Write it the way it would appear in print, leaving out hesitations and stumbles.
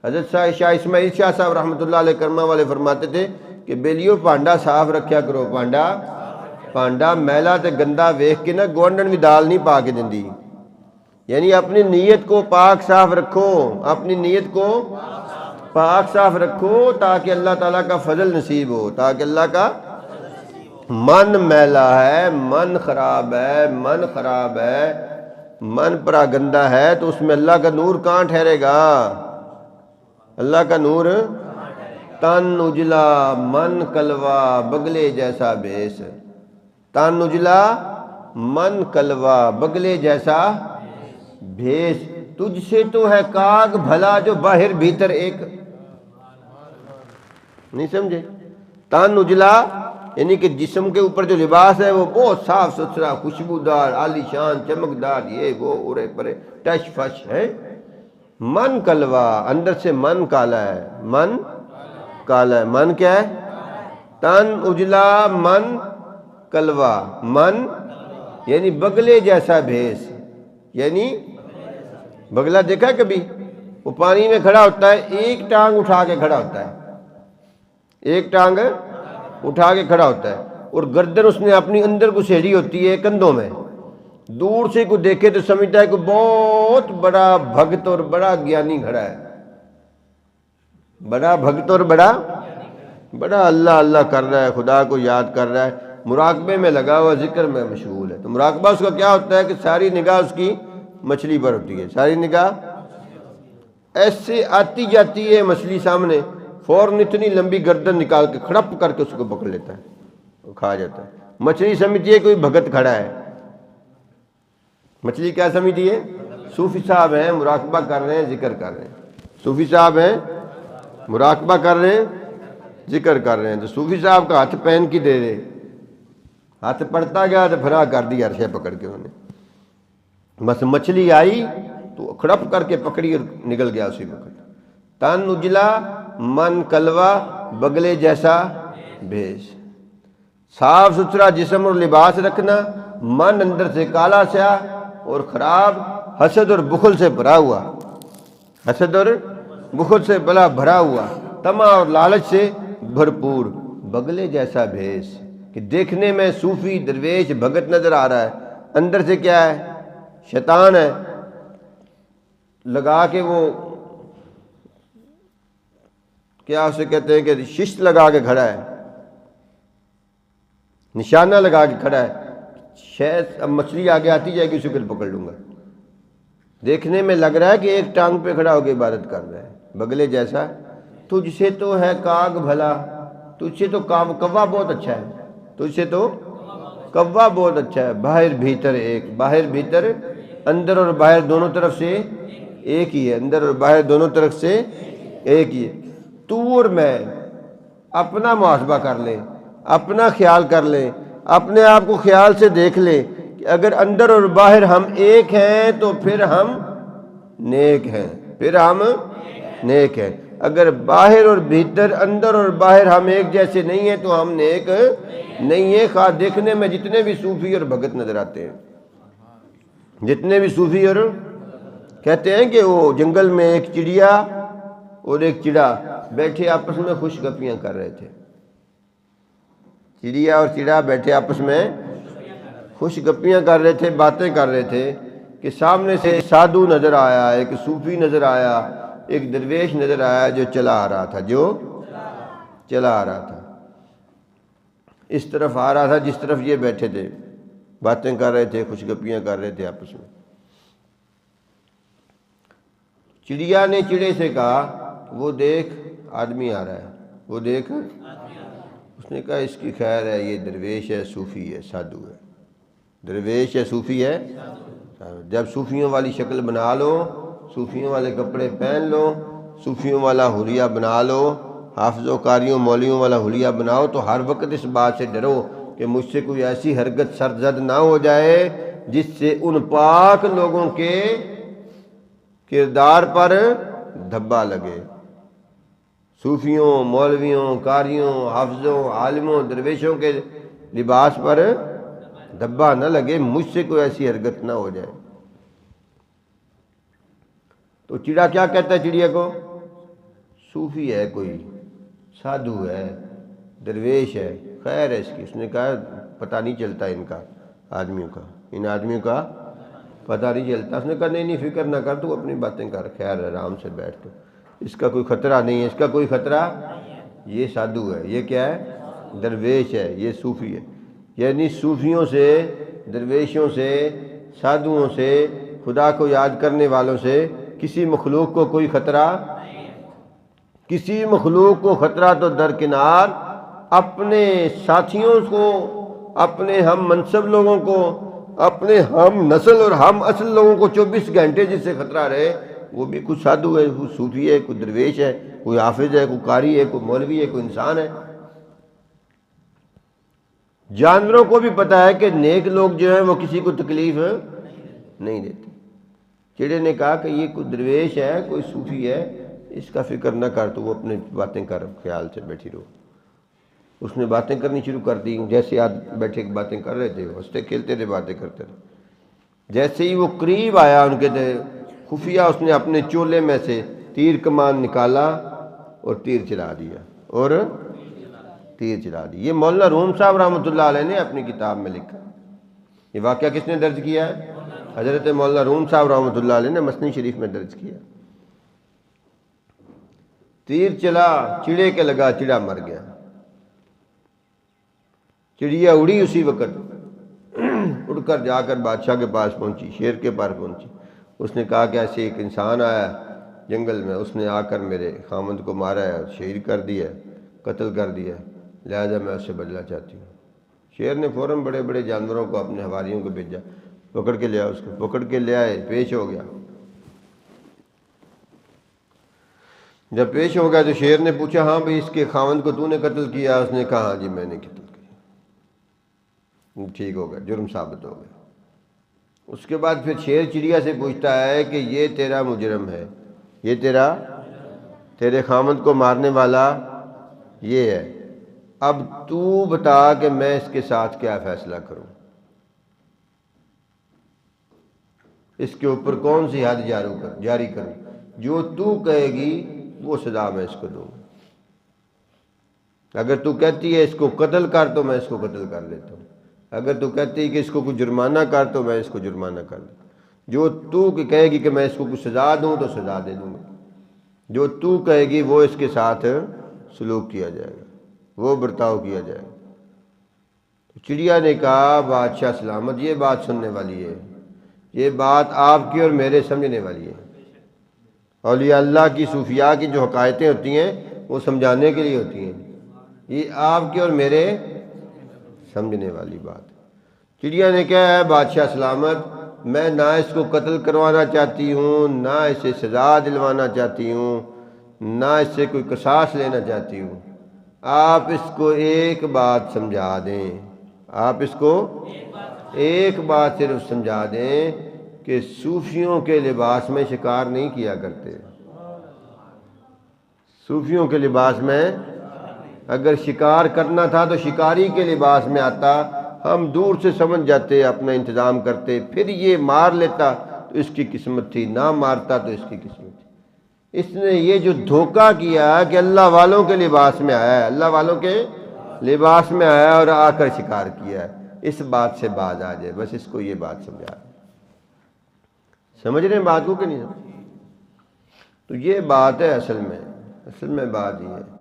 حضرت شاہ اسماعیل شاہ صاحب رحمۃ اللہ علیہ کرما والے فرماتے تھے کہ بیلیو پانڈا صاف رکھیا کرو، پانڈا میلا تے گندا ویکھ کے نا گوانڈن بھی دال نہیں پا کے دیندی، یعنی اپنی نیت کو پاک صاف رکھو، اپنی نیت کو پاک صاف رکھو تاکہ اللہ تعالیٰ کا فضل نصیب ہو، تاکہ اللہ کا من میلا ہے، من خراب ہے، من پرا گندا ہے تو اس میں اللہ کا نور کہاں ٹھہرے گا؟ اللہ کا نور تن اجلا من کلوا بگلے جیسا بیس، تن اجلا من کلوا بگلے جیسا بھیس، تجھ سے تو ہے کاغ بھلا جو باہر بھیتر ایک، نہیں سمجھے؟ تن اجلا یعنی کہ جسم کے اوپر جو لباس ہے وہ بہت صاف ستھرا خوشبودار عالی شان چمکدار، یہ وہ اورے پرے ٹش فش ہے، من کلوا اندر سے من کالا ہے، من کالا ہے، من کیا ہے؟ تن اجلا من کلوا، من یعنی بگلے جیسا بھیس، یعنی بگلا دیکھا کبھی؟ وہ پانی میں کھڑا ہوتا ہے، ایک ٹانگ اٹھا کے کھڑا ہوتا ہے، ایک ٹانگ اٹھا کے کھڑا ہوتا ہے اور گردن اس نے اپنی اندر کو سیڑھی ہوتی ہے کندھوں میں، دور سے کوئی دیکھے تو سمجھتا ہے کہ بہت بڑا بھگت اور بڑا گیانی کھڑا ہے، بڑا بھگت اور بڑا اللہ اللہ کر رہا ہے، خدا کو یاد کر رہا ہے، مراقبے میں لگا ہوا، ذکر میں مشغول ہے۔ تو مراقبہ اس کا کیا ہوتا ہے کہ ساری نگاہ اس کی مچھلی پر ہوتی ہے، ساری نگاہ ایسے آتی جاتی ہے مچھلی سامنے، فوراً اتنی لمبی گردن نکال کے کھڑپ کر کے اس کو پکڑ لیتا ہے، وہ کھا جاتا ہے۔ مچھلی سمجھتی ہے کوئی بھگت کھڑا ہے، مچھلی کیا سمجھتی ہے؟ صوفی صاحب ہیں، مراقبہ کر رہے ہیں، ذکر کر رہے ہیں، صوفی صاحب ہیں، مراقبہ کر رہے ہیں، ذکر کر رہے ہیں۔ تو صوفی صاحب کا ہاتھ پہن کی دے رہے، ہاتھ پڑتا گیا تو پھرا کر دی عرشے پکڑ کے انہوں نے، بس مچھلی آئی تو کھڑپ کر کے پکڑی اور نکل گیا اسی وقت۔ تن اجلا من کلوا بگلے جیسا بھیس، صاف ستھرا جسم اور لباس رکھنا، من اندر سے کالا سیاہ اور خراب، حسد اور بخل سے بھرا ہوا، حسد اور بخل سے بھرا ہوا، طمع اور لالچ سے بھرپور، بگلے جیسا بھیس، کہ دیکھنے میں صوفی درویش بھگت نظر آ رہا ہے، اندر سے کیا ہے؟ شیطان ہے، لگا کے وہ کیا اسے کہتے ہیں کہ ششت لگا کے کھڑا ہے، نشانہ لگا کے کھڑا ہے، شاید اب مچھلی آگے آتی جائے گی، اسے پھر پکڑ لوں گا۔ دیکھنے میں لگ رہا ہے کہ ایک ٹانگ پہ کھڑا ہو کے عبادت کر رہا ہے، بگلے جیسا، تجھ سے تو ہے کاغ بھلا، تجھ سے تو کوا بہت اچھا ہے، تجھ سے تو کوا بہت اچھا ہے، باہر بھیتر ایک، باہر بھیتر اندر اور باہر دونوں طرف سے ایک ہی ہے، اندر اور باہر دونوں طرف سے ایک ہی ہے۔ تو اور میں اپنا محاسبہ کر لیں، اپنا خیال کر لیں، اپنے آپ کو خیال سے دیکھ لیں کہ اگر اندر اور باہر ہم ایک ہیں تو پھر ہم نیک ہیں، پھر ہم نیک ہیں، اگر باہر اور بھیتر، اندر اور باہر ہم ایک جیسے نہیں ہیں تو ہم نیک نہیں ہیں، خواہ دیکھنے میں جتنے بھی صوفی اور بھگت نظر آتے ہیں، جتنے بھی صوفی اور کہتے ہیں کہ وہ جنگل میں ایک چڑیا اور ایک چڑا بیٹھے آپس میں خوش گپیاں کر رہے تھے، چڑیا اور چڑا بیٹھے آپس میں خوش گپیاں کر رہے تھے، باتیں کر رہے تھے کہ سامنے سے ایک سادھو نظر آیا، ایک صوفی نظر آیا، ایک درویش نظر آیا جو چلا آ رہا تھا، اس طرف آ رہا تھا جس طرف یہ بیٹھے تھے، باتیں کر رہے تھے، خوش گپیاں کر رہے تھے آپس میں۔ چڑیا نے چڑے سے کہا وہ دیکھ آدمی آ رہا ہے، وہ دیکھ، اس نے کہا اس کی خیر ہے، یہ درویش ہے، صوفی ہے، سادھو ہے، درویش ہے، صوفی ہے، جب صوفیوں والی شکل بنا لو، صوفیوں والے کپڑے پہن لو، صوفیوں والا حلیہ بنا لو، حافظوں قاریوں مولویوں والا حلیہ بناؤ تو ہر وقت اس بات سے ڈرو کہ مجھ سے کوئی ایسی حرکت سرزد نہ ہو جائے جس سے ان پاک لوگوں کے کردار پر دھبا لگے، صوفیوں مولویوں قاریوں حافظوں عالموں درویشوں کے لباس پر دھبا نہ لگے، مجھ سے کوئی ایسی حرکت نہ ہو جائے۔ تو چڑا کیا کہتا ہے چڑیا کو؟ صوفی ہے، کوئی سادھو ہے، درویش ہے، خیر ہے اس کی۔ اس نے کہا پتہ نہیں چلتا ان کا، آدمیوں کا، ان آدمیوں کا پتہ نہیں چلتا۔ اس نے کہا نہیں فکر نہ کر، تو اپنی باتیں کر، خیر آرام سے بیٹھ، تو اس کا کوئی خطرہ نہیں ہے، اس کا کوئی خطرہ۔ یہ سادھو ہے، یہ کیا ہے؟ درویش ہے، یہ صوفی ہے۔ یعنی صوفیوں سے، درویشوں سے، سادھوؤں سے، خدا کو یاد کرنے والوں سے کسی مخلوق کو کوئی خطرہ، کسی مخلوق کو خطرہ تو درکنار، اپنے ساتھیوں کو، اپنے ہم منصب لوگوں کو، اپنے ہم نسل اور ہم اصل لوگوں کو 24 گھنٹے جس سے خطرہ رہے، وہ بھی کوئی سادھو ہے، کوئی صوفی ہے، کوئی درویش ہے، کوئی حافظ ہے، کوئی قاری ہے، کوئی مولوی ہے، کوئی انسان ہے۔ جانوروں کو بھی پتہ ہے کہ نیک لوگ جو ہیں وہ کسی کو تکلیف نہیں دیتے۔ چڑے نے کہا کہ یہ کوئی درویش ہے، کوئی صوفی ہے، اس کا فکر نہ کر، تو وہ اپنی باتیں کر، خیال سے بیٹھی رہو۔ اس نے باتیں کرنی شروع کر دی، جیسے آج بیٹھے باتیں کر رہے تھے، ہنستے کھیلتے تھے، باتیں کرتے تھے۔ جیسے ہی وہ قریب آیا ان کے خفیہ، اس نے اپنے چولے میں سے تیر کمان نکالا اور تیر چلا دیا، اور تیر چلا دی۔ یہ مولانا روم صاحب رحمۃ اللہ علیہ نے اپنی کتاب میں لکھا۔ یہ واقعہ کس نے درج کیا ہے؟ حضرت مولانا روم صاحب رحمۃ اللہ علیہ نے مثنی شریف میں درج کیا۔ تیر چلا، چڑے کے لگا، چڑا مر گیا۔ چڑیا اڑی اسی وقت، اڑ کر جا کر بادشاہ کے پاس پہنچی، شیر کے پاس پہنچی۔ اس نے کہا کہ ایسے ایک انسان آیا جنگل میں، اس نے آ کر میرے خامند کو مارا ہے، شہید کر دیا، قتل کر دیا، لہذا میں اس سے بدلہ چاہتی ہوں۔ شیر نے فوراً بڑے بڑے جانوروں کو، اپنے حواریوں کو بھیجا، پکڑ کے لیا، اس کو پکڑ کے لے آئے، پیش ہو گیا۔ جب پیش ہو گیا تو شیر نے پوچھا ہاں بھئی اس کے خاوند کو تو نے قتل کیا؟ اس نے کہا ہاں جی میں نے قتل کیا۔ ٹھیک ہو گیا، جرم ثابت ہو گیا۔ اس کے بعد پھر شیر چڑیا سے پوچھتا ہے کہ یہ تیرا مجرم ہے، یہ تیرے خاوند کو مارنے والا یہ ہے، اب تو بتا کہ میں اس کے ساتھ کیا فیصلہ کروں، اس کے اوپر کون سی حد جاری کروں، جو تو کہے گی وہ سزا میں اس کو دوں۔ اگر تو کہتی ہے اس کو قتل کر تو میں اس کو قتل کر لیتا ہوں، اگر تو کہتی ہے کہ اس کو کوئی جرمانہ کر تو میں اس کو جرمانہ کر دوں، جو تو کہے گی کہ میں اس کو کچھ سزا دوں تو سزا دے دوں گا، جو تو کہے گی وہ اس کے ساتھ سلوک کیا جائے گا، وہ برتاؤ کیا جائے گا۔ چڑیا نے کہا بادشاہ سلامت، یہ بات سننے والی ہے، یہ بات آپ کی اور میرے سمجھنے والی ہے۔ اولیاء اللہ کی، صوفیاء کی جو حکایتیں ہوتی ہیں وہ سمجھانے کے لیے ہوتی ہیں، یہ آپ کی اور میرے سمجھنے والی بات۔ چڑیا نے کہا ہے بادشاہ سلامت، میں نہ اس کو قتل کروانا چاہتی ہوں، نہ اسے سزا دلوانا چاہتی ہوں، نہ اس سے کوئی قصاص لینا چاہتی ہوں، آپ اس کو ایک بات سمجھا دیں، آپ اس کو ایک بات صرف سمجھا دیں کہ صوفیوں کے لباس میں شکار نہیں کیا کرتے۔ صوفیوں کے لباس میں اگر شکار کرنا تھا تو شکاری کے لباس میں آتا، ہم دور سے سمجھ جاتے، اپنا انتظام کرتے، پھر یہ مار لیتا تو اس کی قسمت تھی، نہ مارتا تو اس کی قسمت تھی۔ اس نے یہ جو دھوکہ کیا کہ اللہ والوں کے لباس میں آیا ہے، اللہ والوں کے لباس میں آیا اور آ کر شکار کیا ہے، اس بات سے باز آ جائے، بس اس کو یہ بات سمجھا دیں۔ سمجھ رہے ہیں بات کو کہ نہیں سمجھ؟ تو یہ بات ہے اصل میں بات یہ ہے۔